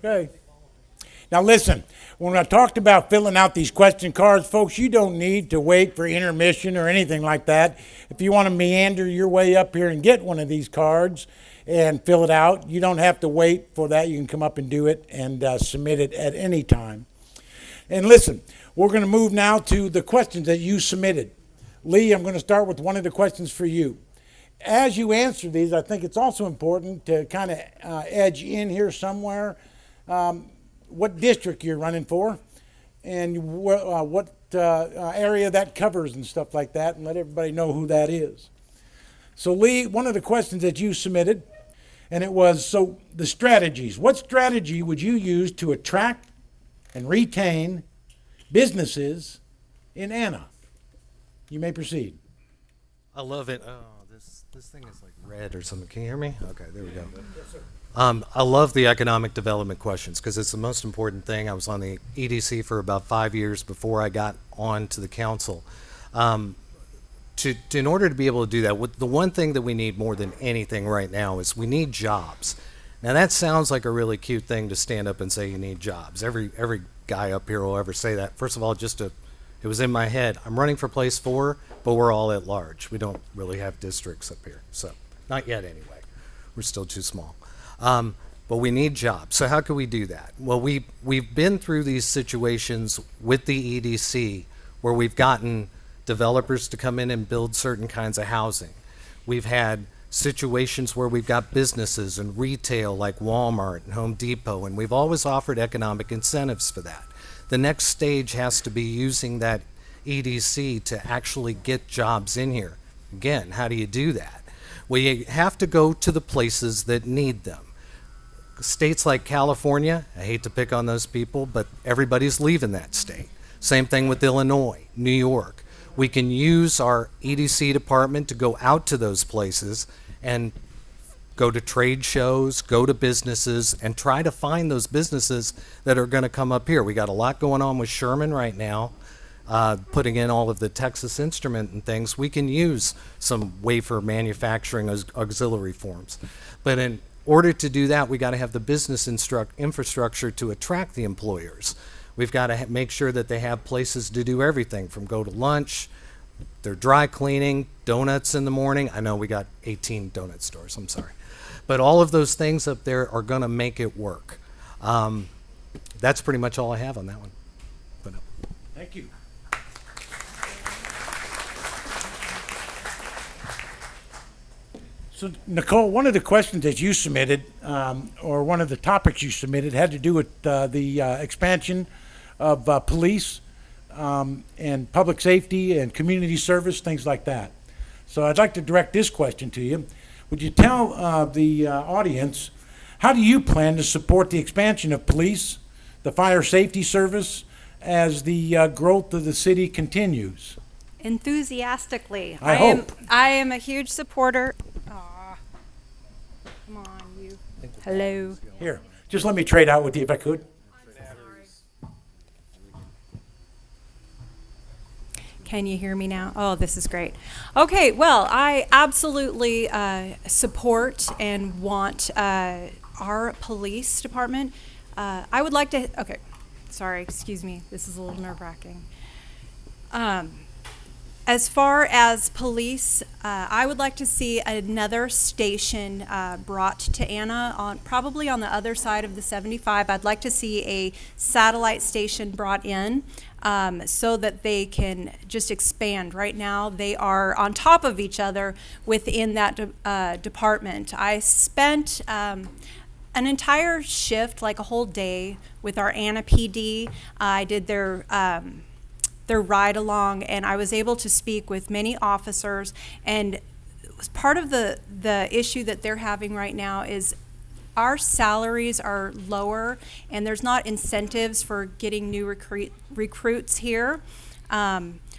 Okay. Now listen, when I talked about filling out these question cards, folks, you don't need to wait for intermission or anything like that. If you want to meander your way up here and get one of these cards and fill it out, you don't have to wait for that. You can come up and do it and submit it at any time. And listen, we're going to move now to the questions that you submitted. Lee, I'm going to start with one of the questions for you. As you answer these, I think it's also important to kind of edge in here somewhere what district you're running for and what area that covers and stuff like that, and let everybody know who that is. So Lee, one of the questions that you submitted, and it was, so the strategies. What strategy would you use to attract and retain businesses in Anna? You may proceed. I love it. Oh, this thing is like red or something. Can you hear me? Okay, there we go. Yes, sir. I love the economic development questions because it's the most important thing. I was on the EDC for about 5 years before I got on to the council. In order to be able to do that, the one thing that we need more than anything right now is we need jobs. Now that sounds like a really cute thing to stand up and say you need jobs. Every guy up here will ever say that. First of all, it was in my head. I'm running for place 4, but we're all at large. We don't really have districts up here, so not yet anyway. We're still too small. But we need jobs. So how can we do that? Well, we've been through these situations with the EDC where we've gotten developers to come in and build certain kinds of housing. We've had situations where we've got businesses and retail like Walmart and Home Depot, and we've always offered economic incentives for that. The next stage has to be using that EDC to actually get jobs in here. Again, how do you do that? Well, you have to go to the places that need them. States like California, I hate to pick on those people, but everybody's leaving that state. Same thing with Illinois, New York. We can use our EDC department to go out to those places and go to trade shows, go to businesses, and try to find those businesses that are going to come up here. We got a lot going on with Sherman right now, putting in all of the Texas Instrument and things. We can use some wafer manufacturing auxiliary forms. But in order to do that, we got to have the business infrastructure to attract the employers. We've got to make sure that they have places to do everything from go to lunch, their dry cleaning, donuts in the morning. I know we got 18 donut stores, I'm sorry. But all of those things up there are going to make it work. That's pretty much all I have on that one. Thank you. So, Nicole, one of the questions that you submitted, or one of the topics you submitted, had to do with the expansion of police and public safety and community service, things like that. So I'd like to direct this question to you. Would you tell the audience, how do you plan to support the expansion of police, the fire safety service, as the growth of the city continues? Enthusiastically. I hope. I am a huge supporter. Come on, you. Hello. Here, just let me trade out with you if I could. Can you hear me now? Oh, this is great. Okay, well, I absolutely support and want our police department. I would like to, okay, sorry, excuse me. This is a little nerve-wracking. As far as police, I would like to see another station brought to Anna, probably on the other side of the 75. I'd like to see a satellite station brought in so that they can just expand. Right now, they are on top of each other within that department. I spent an entire shift, like a whole day, with our Anna PD. I did their ride along, and I was able to speak with many officers, and part of the issue that they're having right now is our salaries are lower and there's not incentives for getting new recruits here.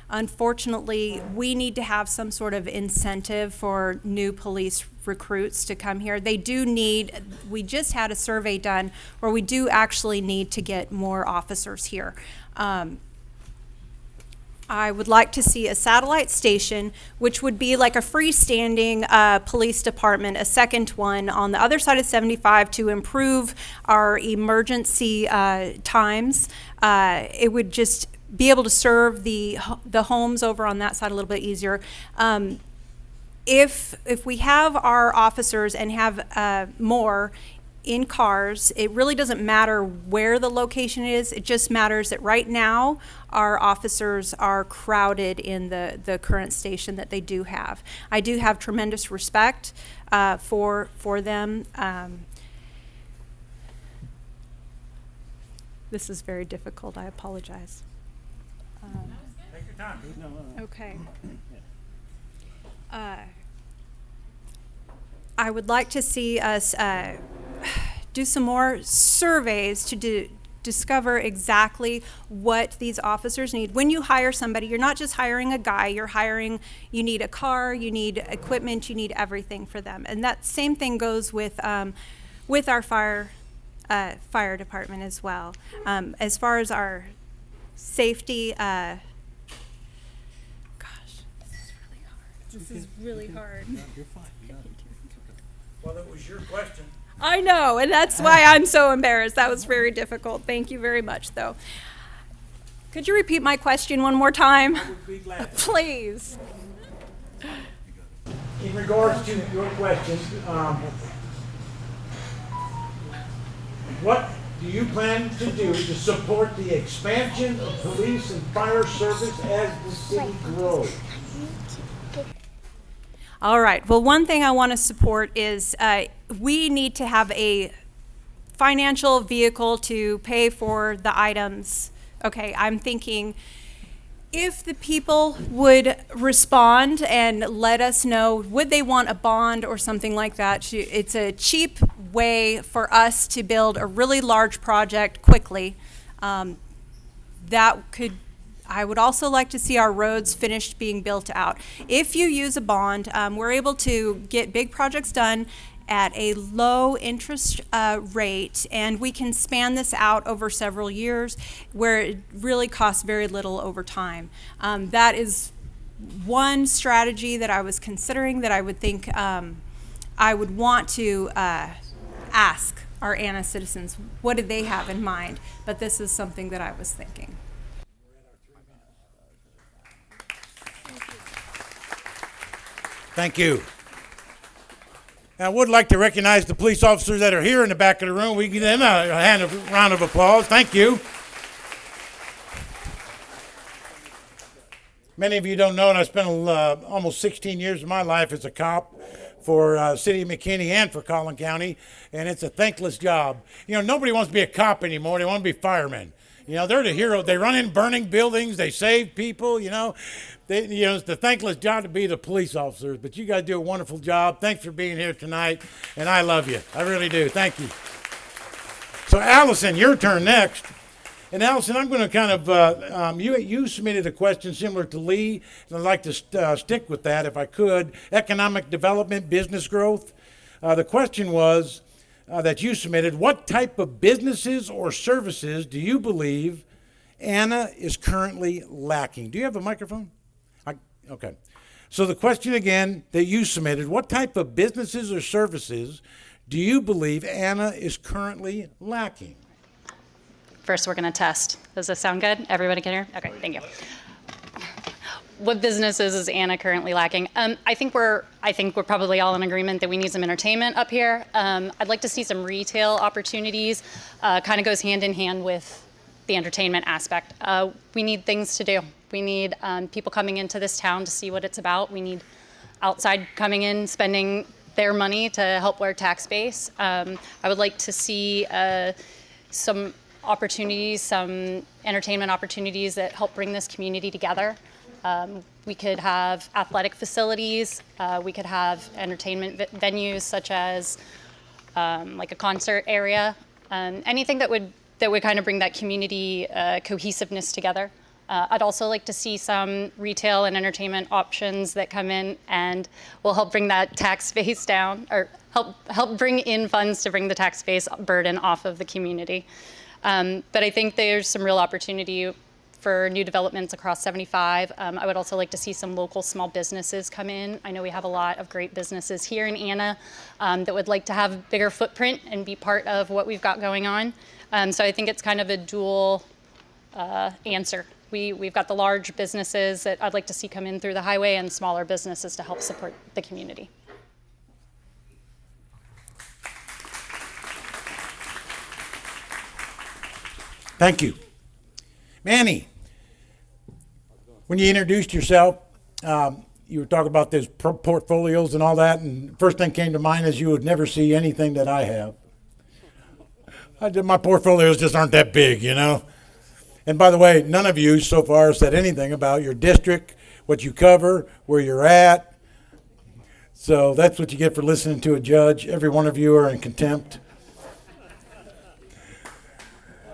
Unfortunately, we need to have some sort of incentive for new police recruits to come here. They do need, we just had a survey done where we do actually need to get more officers here. I would like to see a satellite station, which would be like a freestanding police department, a second one on the other side of 75 to improve our emergency times. It would just be able to serve the homes over on that side a little bit easier. If we have our officers and have more in cars, it really doesn't matter where the location is. It just matters that right now our officers are crowded in the current station that they do have. I do have tremendous respect for them. This is very difficult. I apologize. Take your time. Okay. I would like to see us do some more surveys to discover exactly what these officers need. When you hire somebody, you're not just hiring a guy, you need a car, you need equipment, you need everything for them. And that same thing goes with our fire department as well. As far as our safety, this is really hard. You're fine. Well, it was your question. I know, and that's why I'm so embarrassed. That was very difficult. Thank you very much, though. Could you repeat my question one more time? I would be glad. Please. In regards to your question, what do you plan to do to support the expansion of police and fire service as the city grows? All right. Well, one thing I want to support is we need to have a financial vehicle to pay for the items. Okay, I'm thinking if the people would respond and let us know, would they want a bond or something like that? It's a cheap way for us to build a really large project quickly. I would also like to see our roads finished being built out. If you use a bond, we're able to get big projects done at a low interest rate, and we can span this out over several years where it really costs very little over time. That is one strategy that I was considering that I would think I would want to ask our Anna citizens, what did they have in mind? But this is something that I was thinking. Thank you. I would like to recognize the police officers that are here in the back of the room. We give them a round of applause. Thank you. Many of you don't know, and I spent almost 16 years of my life as a cop for City of McKinney and for Collin County, and it's a thankless job. You know, nobody wants to be a cop anymore. They want to be firemen. You know, they're the hero. They run in burning buildings. They save people, you know. It's the thankless job to be the police officers, but you guys do a wonderful job. Thanks for being here tonight, and I love you. I really do. Thank you. So, Allison, your turn next. And, Allison, I'm going to kind of, you submitted a question similar to Lee, and I'd like to stick with that if I could. Economic development, business growth. The question was that you submitted, what type of businesses or services do you believe Anna is currently lacking? Do you have a microphone? Okay. So the question again that you submitted, what type of businesses or services do you believe Anna is currently lacking? First, we're going to test. Does this sound good? Everybody can hear? Okay, thank you. What businesses is Anna currently lacking? I think we're probably all in agreement that we need some entertainment up here. I'd like to see some retail opportunities. Kind of goes hand in hand with the entertainment aspect. We need things to do. We need people coming into this town to see what it's about. We need outside coming in, spending their money to help our tax base. I would like to see some opportunities, some entertainment opportunities that help bring this community together. We could have athletic facilities. We could have entertainment venues such as like a concert area. Anything that would kind of bring that community cohesiveness together. I'd also like to see some retail and entertainment options that come in and will help bring that tax base down, or help bring in funds to bring the tax base burden off of the community. But I think there's some real opportunity for new developments across 75. I would also like to see some local small businesses come in. I know we have a lot of great businesses here in Anna that would like to have a bigger footprint and be part of what we've got going on. So I think it's kind of a dual answer. We've got the large businesses that I'd like to see come in through the highway and smaller businesses to help support the community. Thank you. Manny, when you introduced yourself, you were talking about those portfolios and all that, and the first thing came to mind is you would never see anything that I have. My portfolios just aren't that big, you know. And by the way, none of you so far said anything about your district, what you cover, where you're at. So that's what you get for listening to a judge. Every one of you are in contempt.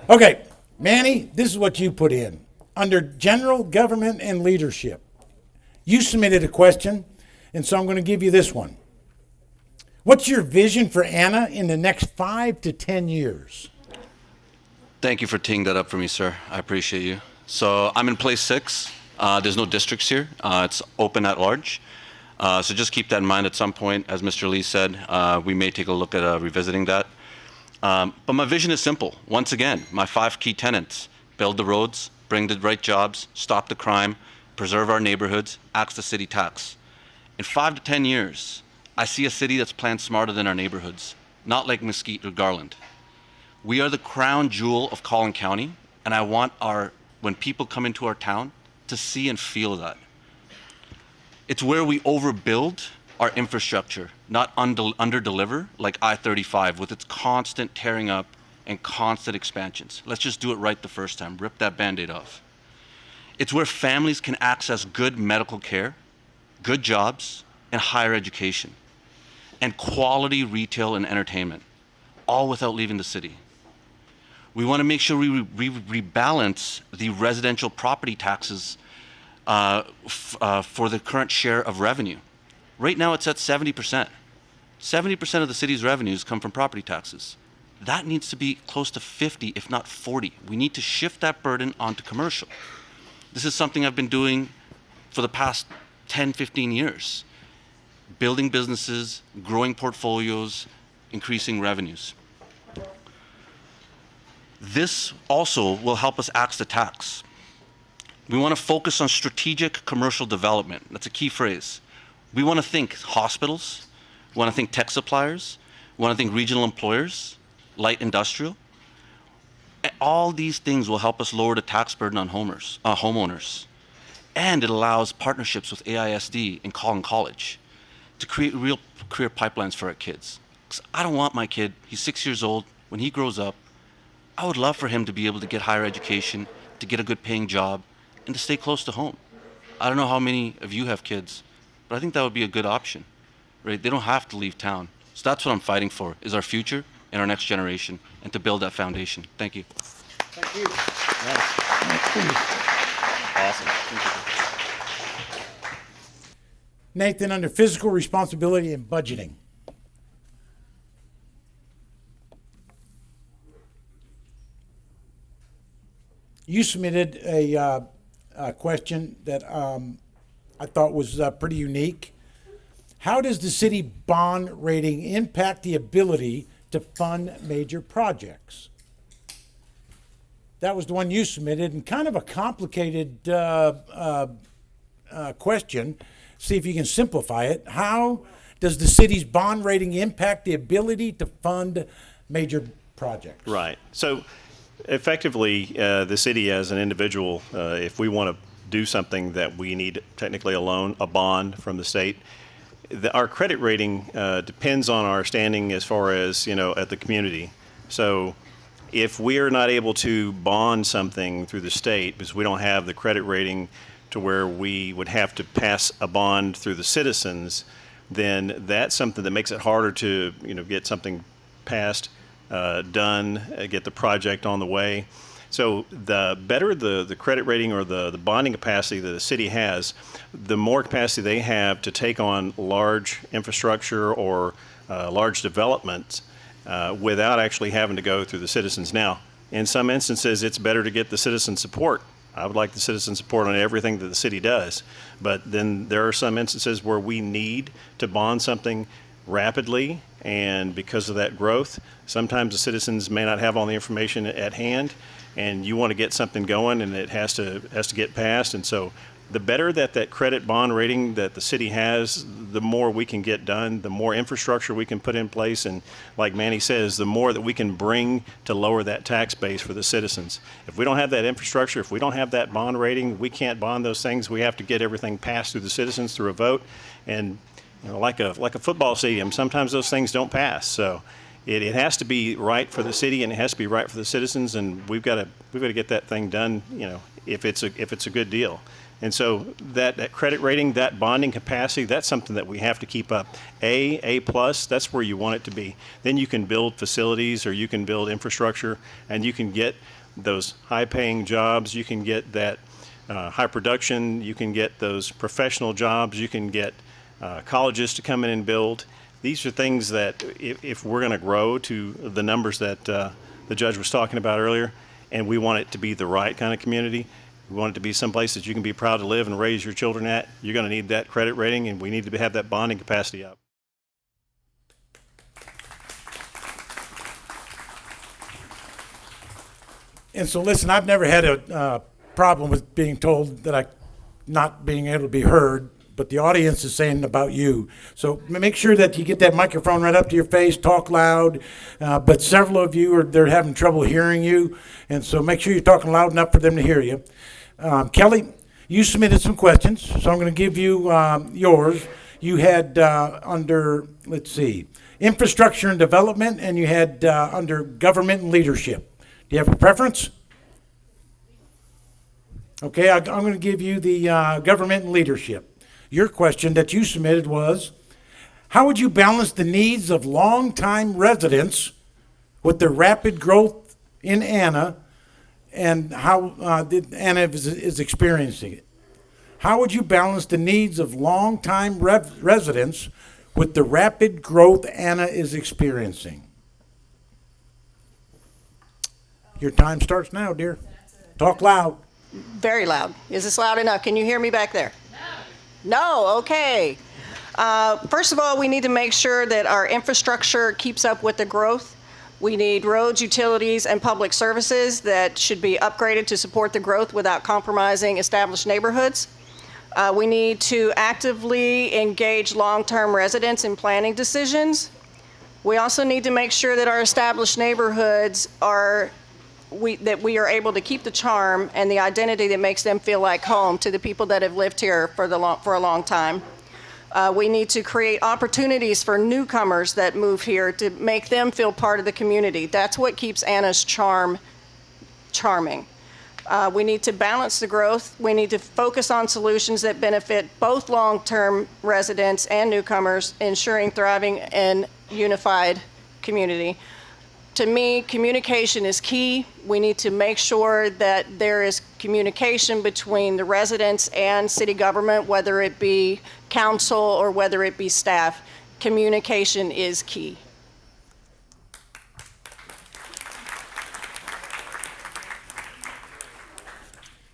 Okay, Manny, this is what you put in. Under general government and leadership, you submitted a question, and so I'm going to give you this one. What's your vision for Anna in the next 5 to 10 years? Thank you for teeing that up for me, sir. I appreciate you. So I'm in place 6. There's no districts here. It's open at large. So just keep that in mind at some point. As Mr. Lee said, we may take a look at revisiting that. But my vision is simple. Once again, my 5 key tenets: build the roads, bring the right jobs, stop the crime, preserve our neighborhoods, axe the city tax. In 5 to 10 years, I see a city that's planned smarter than our neighborhoods, not like Mesquite or Garland. We are the crown jewel of Collin County, and I want when people come into our town to see and feel that. It's where we overbuild our infrastructure, not under-deliver like I-35 with its constant tearing up and constant expansions. Let's just do it right the first time, rip that Band-Aid off. It's where families can access good medical care, good jobs, and higher education, and quality retail and entertainment, all without leaving the city. We want to make sure we rebalance the residential property taxes for the current share of revenue. Right now it's at 70%. 70% of the city's revenues come from property taxes. That needs to be close to 50, if not 40. We need to shift that burden onto commercial. This is something I've been doing for the past 10, 15 years. Building businesses, growing portfolios, increasing revenues. This also will help us axe the tax. We want to focus on strategic commercial development. That's a key phrase. We want to think hospitals, we want to think tech suppliers, we want to think regional employers, light industrial. All these things will help us lower the tax burden on homeowners. And it allows partnerships with AISD and Collin College to create real career pipelines for our kids. 'Cause I don't want my kid, he's 6 years old, when he grows up, I would love for him to be able to get higher education, to get a good paying job, and to stay close to home. I don't know how many of you have kids, but I think that would be a good option, right? They don't have to leave town. So that's what I'm fighting for, is our future and our next generation, and to build that foundation. Thank you. Thank you. Awesome. Thank you. Nathan, under fiscal responsibility and budgeting. You submitted a question that I thought was pretty unique. How does the city bond rating impact the ability to fund major projects? That was the one you submitted, and kind of a complicated question. See if you can simplify it. How does the city's bond rating impact the ability to fund major projects? Right. So effectively, the city as an individual, if we want to do something that we need technically a loan, a bond from the state, our credit rating depends on our standing as far as, at the community. So if we are not able to bond something through the state because we don't have the credit rating to where we would have to pass a bond through the citizens, then that's something that makes it harder to, get something passed, done, get the project on the way. So the better the credit rating or the bonding capacity that the city has, the more capacity they have to take on large infrastructure or large developments without actually having to go through the citizens. Now, in some instances, it's better to get the citizen support I would like the citizen support on everything that the city does. But then there are some instances where we need to bond something rapidly, and because of that growth, sometimes the citizens may not have all the information at hand, and you want to get something going, and it has to get passed. And so the better that credit bond rating that the city has, the more we can get done, the more infrastructure we can put in place, and like Manny says, the more that we can bring to lower that tax base for the citizens. If we don't have that infrastructure, if we don't have that bond rating, we can't bond those things. We have to get everything passed through the citizens through a vote. And like a football stadium, sometimes those things don't pass. So it has to be right for the city, and it has to be right for the citizens, and we've got to get that thing done, if it's a good deal. And so that credit rating, that bonding capacity, that's something that we have to keep up. A plus, that's where you want it to be. Then you can build facilities, or you can build infrastructure, and you can get those high-paying jobs. You can get that high production. You can get those professional jobs. You can get colleges to come in and build. These are things that if we're going to grow to the numbers that the judge was talking about earlier, and we want it to be the right kind of community, we want it to be someplace that you can be proud to live and raise your children at, you're going to need that credit rating, and we need to have that bonding capacity up. And so listen, I've never had a problem with being told that I not being able to be heard, but the audience is saying about you. So make sure that you get that microphone right up to your face, talk loud. But several of you they're having trouble hearing you, and so make sure you're talking loud enough for them to hear you. Kelly, you submitted some questions, so I'm going to give you yours. You had under, let's see, infrastructure and development, and you had under government and leadership. Do you have a preference? Okay, I'm going to give you the government and leadership. Your question that you submitted was, how would you balance the needs of longtime residents with the rapid growth in Anna and how Anna is experiencing it? How would you balance the needs of longtime residents with the rapid growth Anna is experiencing? Your time starts now, dear. Talk loud. Very loud. Is this loud enough? Can you hear me back there? No, okay. First of all, we need to make sure that our infrastructure keeps up with the growth. We need roads, utilities, and public services that should be upgraded to support the growth without compromising established neighborhoods. We need to actively engage long-term residents in planning decisions. We also need to make sure that our established neighborhoods that we are able to keep the charm and the identity that makes them feel like home to the people that have lived here for a long time. We need to create opportunities for newcomers that move here to make them feel part of the community. That's what keeps Anna's charm charming. We need to balance the growth. We need to focus on solutions that benefit both long-term residents and newcomers, ensuring thriving and unified community. To me, communication is key. We need to make sure that there is communication between the residents and city government, whether it be council or whether it be staff. Communication is key.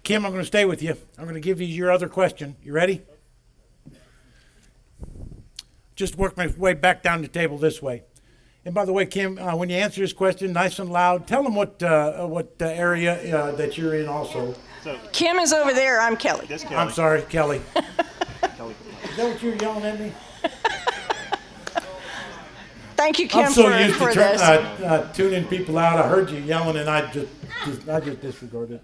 Kim, I'm going to stay with you. I'm going to give you your other question. You ready? Just work my way back down the table this way. And by the way, Kim, when you answer this question, nice and loud, tell them what area that you're in also. Kim is over there. I'm Kelly. Kelly. I'm sorry, Kelly. Is that what you were yelling at me? Thank you, Kim, I'm so for used to this. tuning people out. I heard you yelling, and I just disregarded it.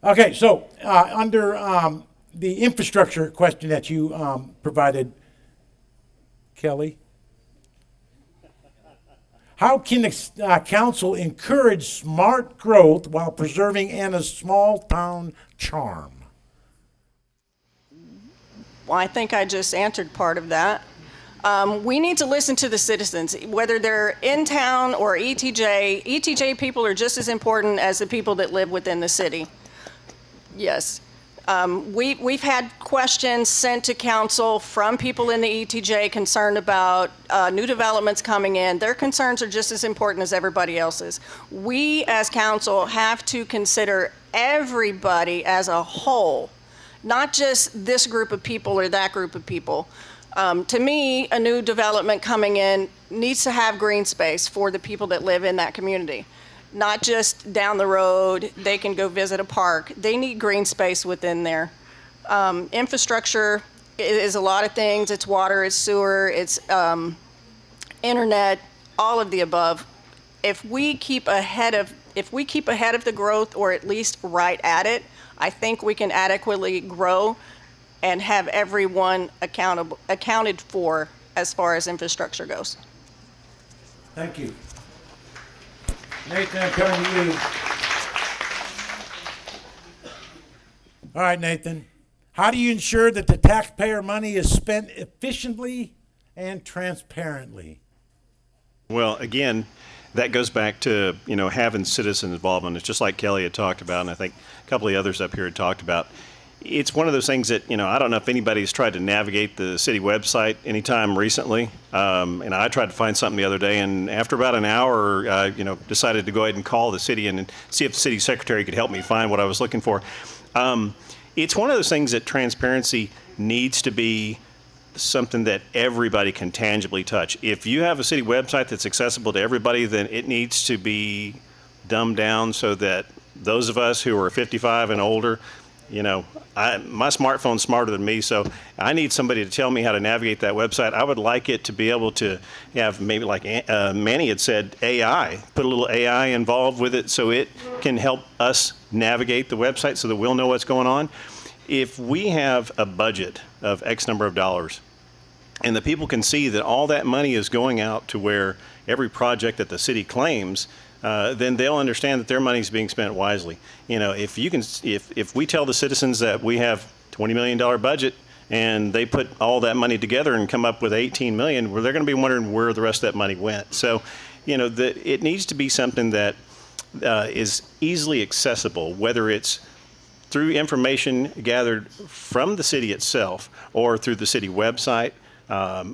Okay, so under the infrastructure question that you provided, Kelly, how can council encourage smart growth while preserving Anna's small-town charm? Well, I think I just answered part of that. We need to listen to the citizens, whether they're in town or ETJ. ETJ people are just as important as the people that live within the city. Yes. We've had questions sent to council from people in the ETJ concerned about new developments coming in. Their concerns are just as important as everybody else's. We, as council, have to consider everybody as a whole, not just this group of people or that group of people. To me, a new development coming in needs to have green space for the people that live in that community. Not just down the road, they can go visit a park. They need green space within there. Infrastructure is a lot of things. It's water, it's sewer, it's internet, all of the above. If we keep ahead of the growth, or at least right at it, I think we can adequately grow and have everyone accounted for as far as infrastructure goes. Thank you. Nathan, I'm coming to you. All right, Nathan. How do you ensure that the taxpayer money is spent efficiently and transparently? Well, again, that goes back to, having citizen involvement. It's just like Kelly had talked about, and I think a couple of the others up here had talked about. It's one of those things that, I don't know if anybody's tried to navigate the city website anytime recently. And I tried to find something the other day, and after about an hour, decided to go ahead and call the city and see if the city secretary could help me find what I was looking for. It's one of those things that transparency needs to be something that everybody can tangibly touch. If you have a city website that's accessible to everybody, then it needs to be dumbed down so that those of us who are 55 and older, my smartphone's smarter than me, so I need somebody to tell me how to navigate that website. I would like it to be able to have, maybe like Manny had said, AI, put a little AI involved with it so it can help us navigate the website so that we'll know what's going on. If we have a budget of X number of dollars, and the people can see that all that money is going out to where every project that the city claims, then they'll understand that their money is being spent wisely. If we tell the citizens that we have $20 million budget and they put all that money together and come up with $18 million, well, they're going to be wondering where the rest of that money went. So, it needs to be something that is easily accessible, whether it's through information gathered from the city itself or through the city website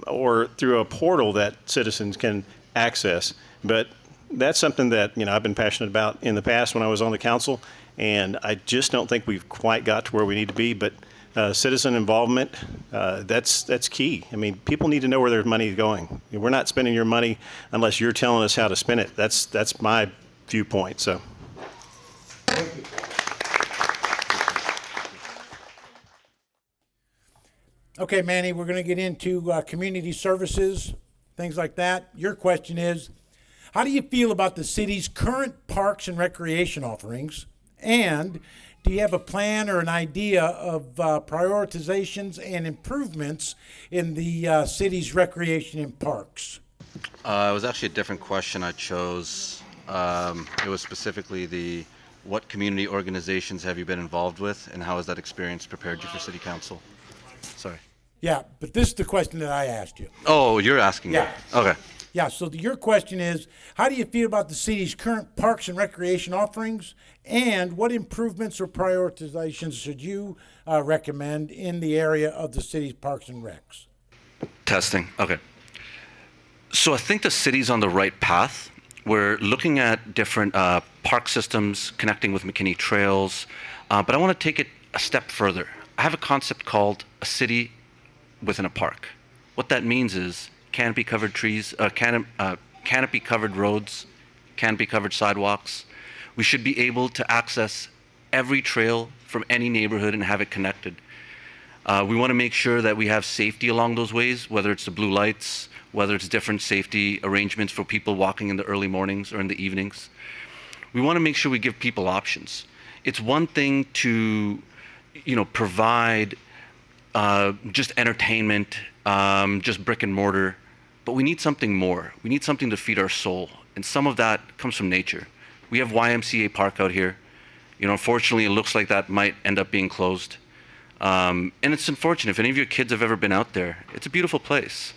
or through a portal that citizens can access. But that's something that I've been passionate about in the past when I was on the council, and I just don't think we've quite got to where we need to be. But citizen involvement, that's key. I mean, people need to know where their money is going. We're not spending your money unless you're telling us how to spend it. That's my viewpoint. So. Thank you. Okay, Manny, we're going to get into community services, things like that. Your question is, how do you feel about the city's current parks and recreation offerings? And do you have a plan or an idea of prioritizations and improvements in the city's recreation and parks? It was actually a different question I chose. It was specifically what community organizations have you been involved with, and how has that experience prepared you for city council? Sorry. Yeah, but this is the question that I asked you. Oh, you're asking Yeah. me. Okay. Yeah, so your question is, how do you feel about the city's current parks and recreation offerings, and what improvements or prioritizations should you recommend in the area of the city's parks and recs? Testing. Okay. So I think the city's on the right path. We're looking at different park systems connecting with McKinney trails, but I want to take it a step further. I have a concept called a city within a park. What that means is canopy-covered trees, canopy-covered roads, canopy-covered sidewalks. We should be able to access every trail from any neighborhood and have it connected. We want to make sure that we have safety along those ways, whether it's the blue lights, whether it's different safety arrangements for people walking in the early mornings or in the evenings. We want to make sure we give people options. It's one thing to, provide just entertainment, just brick and mortar, but we need something more. We need something to feed our soul, and some of that comes from nature. We have YMCA Park out here. Unfortunately, it looks like that might end up being closed. And it's unfortunate. If any of your kids have ever been out there, it's a beautiful place.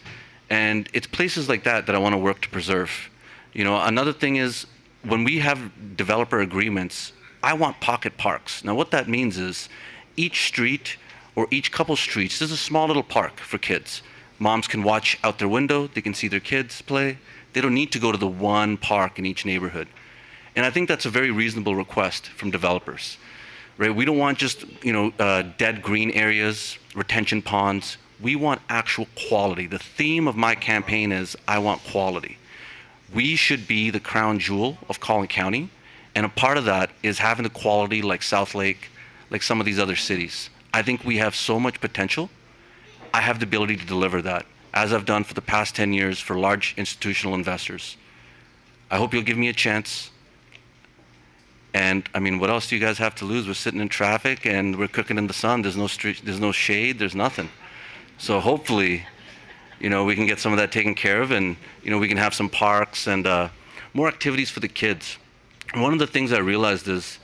And it's places like that I want to work to preserve. Another thing is, when we have developer agreements, I want pocket parks. Now, what that means is, each street or each couple streets, there's a small little park for kids. Moms can watch out their window, they can see their kids play. They don't need to go to the one park in each neighborhood. And I think that's a very reasonable request from developers, right? We don't want just, dead green areas, retention ponds. We want actual quality. The theme of my campaign is, I want quality. We should be the crown jewel of Collin County, and a part of that is having the quality like South Lake, like some of these other cities. I think we have so much potential. I have the ability to deliver that, as I've done for the past 10 years for large institutional investors. I hope you'll give me a chance. And I mean, what else do you guys have to lose? We're sitting in traffic and we're cooking in the sun. There's no street, there's no shade, there's nothing. So hopefully, we can get some of that taken care of, and we can have some parks and more activities for the kids. One of the things I realized is,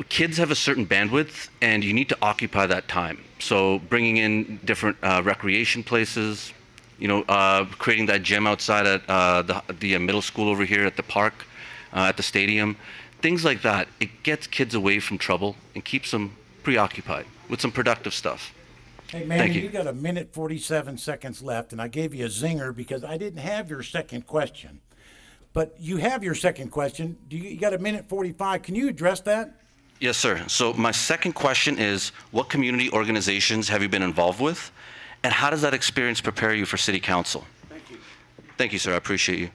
kids have a certain bandwidth and you need to occupy that time. So bringing in different recreation places, creating that gym outside at the middle school over here at the park, at the stadium, things like that. It gets kids away from trouble and keeps them preoccupied with some productive stuff. Hey, Manny, Thank you. you got a minute 47 seconds left, and I gave you a zinger because I didn't have your second question. But you have your second question. You got a minute 45. Can you address that? Yes, sir. So my second question is, what community organizations have you been involved with? And how does that experience prepare you for city council? Thank you. Thank you, sir. I appreciate you.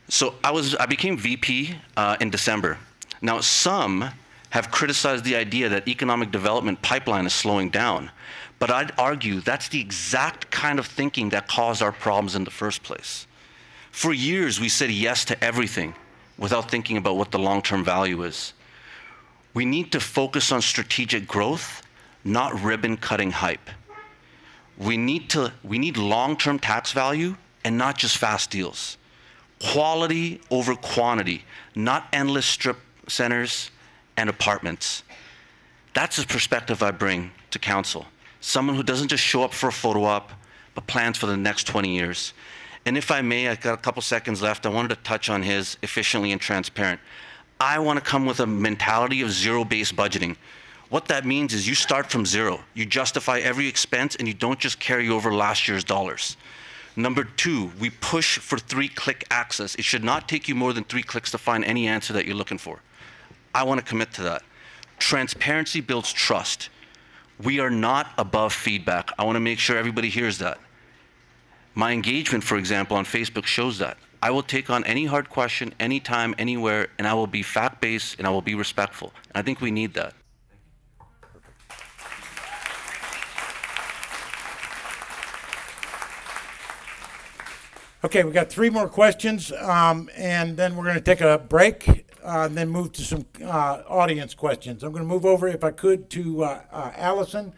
So I became VP in December. Now, some have criticized the idea that economic development pipeline is slowing down, but I'd argue that's the exact kind of thinking that caused our problems in the first place. For years, we said yes to everything without thinking about what the long-term value is. We need to focus on strategic growth, not ribbon-cutting hype. We need long-term tax value and not just fast deals. Quality over quantity, not endless strip centers and apartments. That's the perspective I bring to council. Someone who doesn't just show up for a photo op, but plans for the next 20 years. And if I may, I've got a couple seconds left. I wanted to touch on his efficiently and transparent. I want to come with a mentality of zero-based budgeting. What that means is you start from zero. You justify every expense and you don't just carry over last year's dollars. Number two, we push for 3-click access. It should not take you more than 3 clicks to find any answer that you're looking for. I want to commit to that. Transparency builds trust. We are not above feedback. I want to make sure everybody hears that. My engagement, for example, on Facebook shows that. I will take on any hard question, anytime, anywhere, and I will be fact-based and I will be respectful. And I think we need that. Okay, we got 3 more questions, and then we're going to take a break, and then move to some audience questions. I'm going to move over, if I could, to Allison.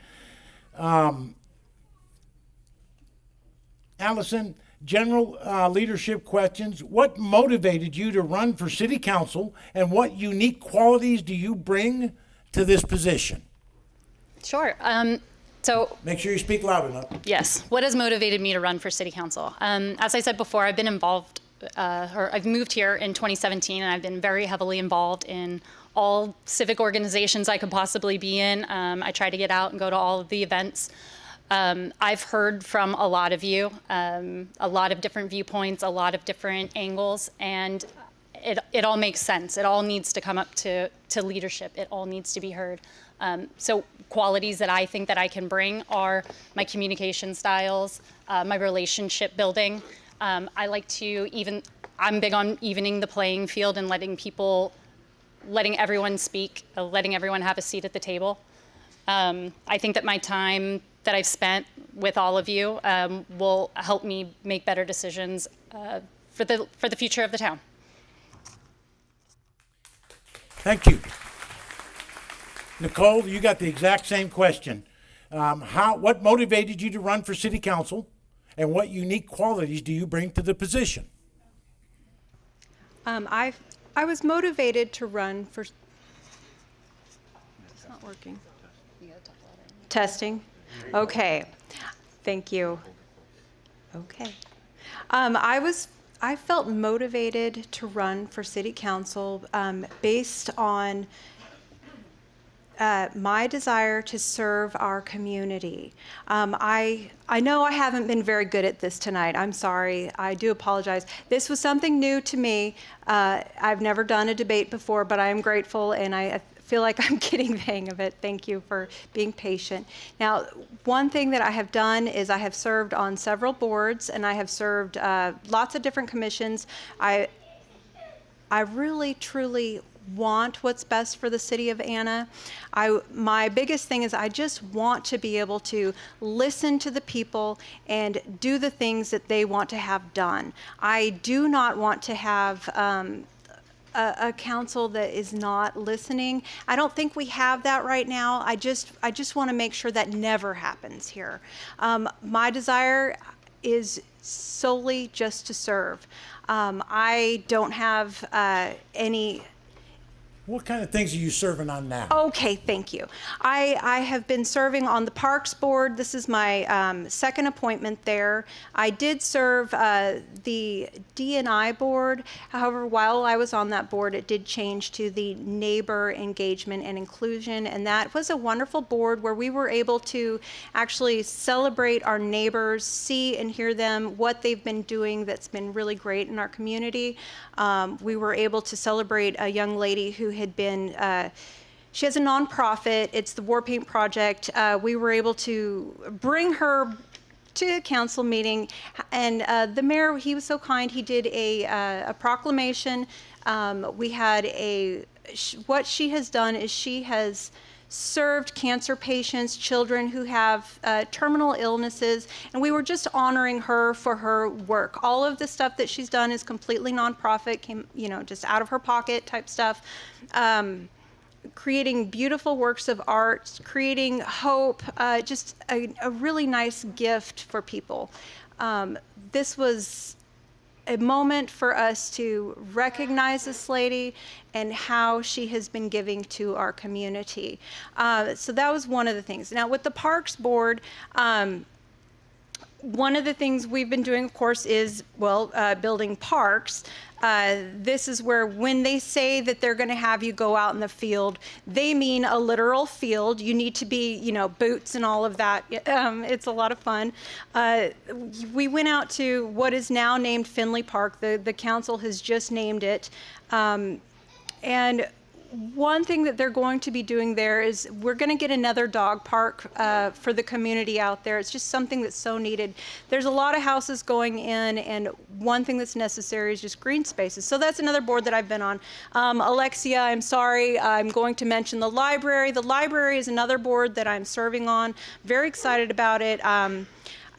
Allison, general leadership questions. What motivated you to run for city council, and what unique qualities do you bring to this position? Sure. So Make sure you speak loud enough. yes, what has motivated me to run for city council? As I said before, I've been involved, or I've moved here in 2017, and I've been very heavily involved in all civic organizations I could possibly be in. I try to get out and go to all of the events. I've heard from a lot of you, a lot of different viewpoints, a lot of different angles, and it all makes sense. It all needs to come up to leadership. It all needs to be heard. So qualities that I think that I can bring are my communication styles, my relationship building. I'm big on evening the playing field and letting everyone speak, letting everyone have a seat at the table. I think that my time that I've spent with all of you will help me make better decisions for the future of the town. Thank you. Nicole, you got the exact same question. What motivated you to run for city council, and what unique qualities do you bring to the position? I was motivated to run for. It's not working. Testing. Okay. Thank you. Okay. I felt motivated to run for city council based on my desire to serve our community. I know I haven't been very good at this tonight. I'm sorry. I do apologize. This was something new to me. I've never done a debate before, but I am grateful, and I feel like I'm getting the hang of it. Thank you for being patient. Now, one thing that I have done is I have served on several boards, and I have served lots of different commissions. I really, truly want what's best for the city of Anna. My biggest thing is I just want to be able to listen to the people and do the things that they want to have done. I do not want to have a council that is not listening. I don't think we have that right now. I just want to make sure that never happens here. My desire is solely just to serve. I don't have any. What kind of things are you serving on now? Okay, thank you. I have been serving on the Parks Board. This is my second appointment there. I did serve the D&I Board. However, while I was on that board, it did change to the Neighbor Engagement and Inclusion, and that was a wonderful board where we were able to actually celebrate our neighbors, see and hear them, what they've been doing that's been really great in our community. We were able to celebrate a young lady who had been, she has a nonprofit, it's the Warpaint Project. We were able to bring her to a council meeting, and the mayor, he was so kind, he did a proclamation. We had what she has done is she has served cancer patients, children who have terminal illnesses, and we were just honoring her for her work. All of the stuff that she's done is completely nonprofit, came, just out of her pocket type stuff. Creating beautiful works of art, creating hope, just a really nice gift for people. This was a moment for us to recognize this lady and how she has been giving to our community. So that was one of the things. Now with the Parks Board, one of the things we've been doing, of course, is, building parks. This is where when they say that they're going to have you go out in the field, they mean a literal field. You need to be, boots and all of that. It's a lot of fun. We went out to what is now named Finley Park. The council has just named it. And one thing that they're going to be doing there is we're going to get another dog park for the community out there. It's just something that's so needed. There's a lot of houses going in, and one thing that's necessary is just green spaces. So that's another board that I've been on. Alexia, I'm sorry, I'm going to mention the library. The library is another board that I'm serving on. Very excited about it.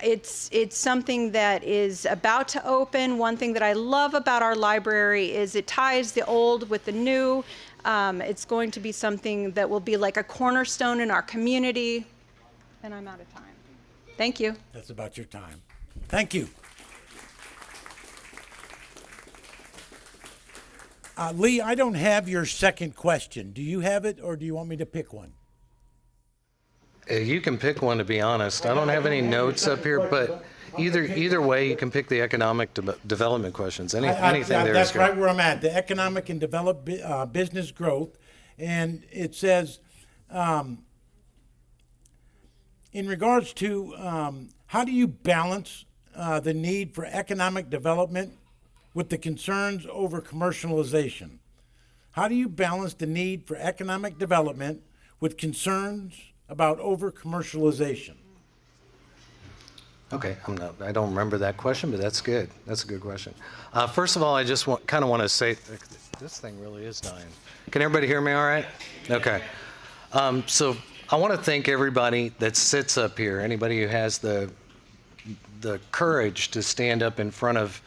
It's something that is about to open. One thing that I love about our library is it ties the old with the new. It's going to be something that will be like a cornerstone in our community. And I'm out of time. Thank you. That's about your time. Thank you. Lee, I don't have your second question. Do you have it, or do you want me to pick one? You can pick one, to be honest. I don't have any notes up here, but either way, you can pick the economic development questions. Anything there is That's right where I'm at. The economic and business growth, and it says, in regards to how do you balance the need for economic development with the concerns over commercialization? How do you balance the need for economic development with concerns about over-commercialization? Okay, I don't remember that question, but that's good. That's a good question. First of all, I just want to say, this thing really is dying. Can everybody hear me all right? Okay. So I want to thank everybody that sits up here, anybody who has the courage to stand up in front of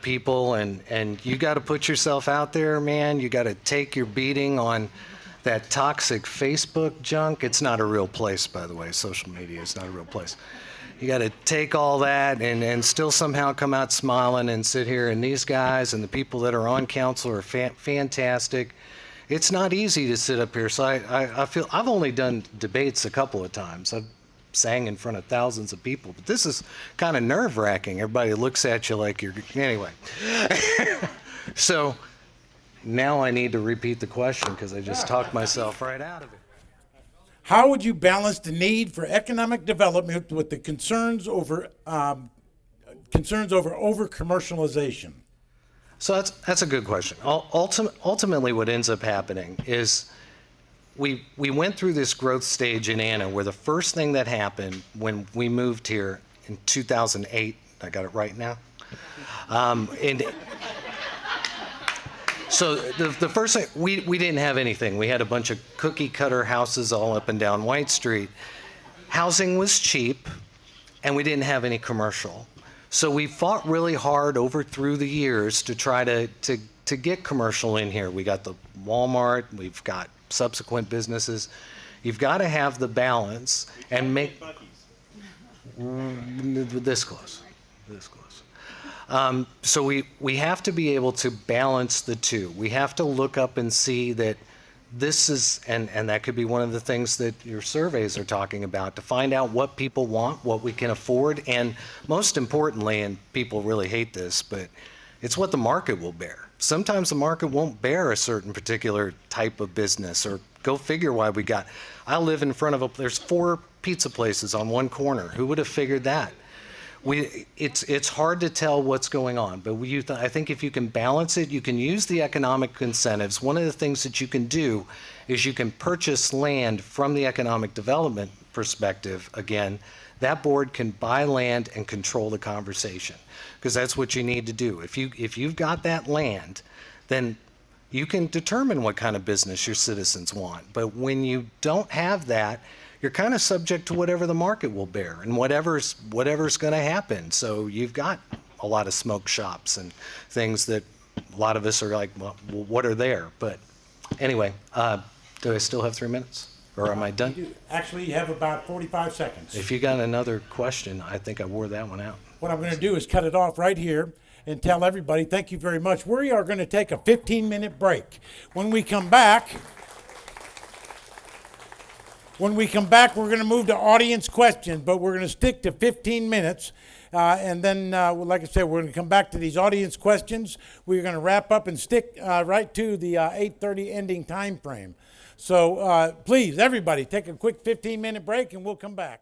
people, and you got to put yourself out there, man. You got to take your beating on that toxic Facebook junk. It's not a real place, by the way. Social media is not a real place. You got to take all that and still somehow come out smiling and sit here. And these guys and the people that are on council are fantastic. It's not easy to sit up here. So I feel I've only done debates a couple of times. I've sang in front of thousands of people, but this is kind of nerve-wracking. Everybody looks at you like you're, anyway. So now I need to repeat the question because I just talked myself right out of it. How would you balance the need for economic development with the concerns over over commercialization? So that's a good question. Ultimately, what ends up happening is we went through this growth stage in Anna where the first thing that happened when we moved here in 2008, I got it right now, and so the first thing, we didn't have anything. We had a bunch of cookie cutter houses all up and down White Street. Housing was cheap, and we didn't have any commercial. So we fought really hard through the years to try to get commercial in here. We got the Walmart, we've got subsequent businesses. You've got to have the balance and make this close. So we have to be able to balance the two. We have to look up and see that this is, and that could be one of the things that your surveys are talking about, to find out what people want, what we can afford, and most importantly, and people really hate this, but it's what the market will bear. Sometimes the market won't bear a certain particular type of business, or go figure why I live in front of there's 4 pizza places on one corner. Who would have figured that? It's hard to tell what's going on, but I think if you can balance it, you can use the economic incentives. One of the things that you can do is you can purchase land from the economic development perspective. Again, that board can buy land and control the conversation, because that's what you need to do. If you've got that land, then you can determine what kind of business your citizens want. But when you don't have that, you're kind of subject to whatever the market will bear and whatever's going to happen. So you've got a lot of smoke shops and things that a lot of us are like, well, what are there? But anyway, do I still have 3 minutes, or am I done? Actually, you have about 45 seconds. If you got another question, I think I wore that one out. What I'm going to do is cut it off right here and tell everybody thank you very much. We are going to take a 15-minute break. When we come back, we're going to move to audience questions, but we're going to stick to 15 minutes. And then, like I said, we're going to come back to these audience questions. We're going to wrap up and stick right to the 8:30 ending time frame. So please, everybody, take a quick 15-minute break, and we'll come back.